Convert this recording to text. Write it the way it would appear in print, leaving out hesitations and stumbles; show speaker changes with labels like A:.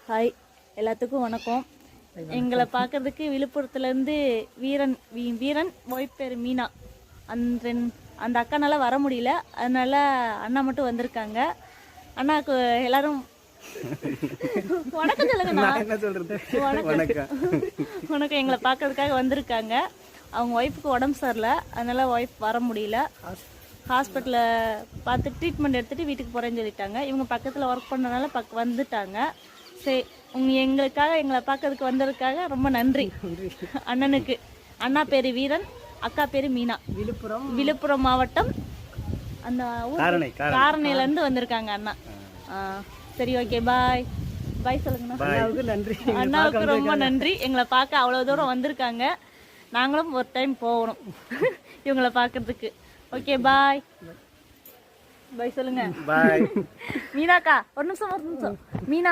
A: Hi, எல்லாத்துக்கும் வணக்கம். எங்களை பார்க்கறதுக்கு விழுப்புரத்துலேருந்து வீரன் ஒய்ஃப் பேர் மீனா. அந்த அக்கானால வர முடியல, அதனால அண்ணா மட்டும் வந்திருக்காங்க. அண்ணாக்கு எல்லாரும் வணக்கம் சொல்லுங்கண்ணா. வணக்கம். எங்களை பார்க்கறதுக்காக வந்திருக்காங்க. அவங்க ஒய்ஃபுக்கு உடம்பு சரியில்லை, அதனால ஒய்ஃப் வர முடியல. ஹாஸ்பிட்டலில் பார்த்து ட்ரீட்மெண்ட் எடுத்துகிட்டு வீட்டுக்கு போகிறேன்னு சொல்லிட்டாங்க. இவங்க பக்கத்தில் ஒர்க் பண்ணனால வந்துட்டாங்க. சரி, எங்களுக்காக எங்களை பார்க்கறதுக்கு வந்ததுக்காக ரொம்ப நன்றி அண்ணனுக்கு. அண்ணா பேர் வீரன், அக்கா பேர் மீனா. விழுப்புரம் மாவட்டம் அந்த காரணையிலேருந்து வந்திருக்காங்க அண்ணா. சரி, ஓகே, பாய் பாய் சொல்லுங்கண்ணா. நன்றி. அண்ணாவுக்கு ரொம்ப நன்றி. எங்களை பார்க்க அவ்வளோ தூரம் வந்திருக்காங்க. நாங்களும் ஒரு டைம் போகணும் இவங்களை பார்க்கறதுக்கு. ஓகே, பாய் பாய் சொல்லுங்க. பாய் மீனாக்கா. ஒரு நிமிஷம் மீனா.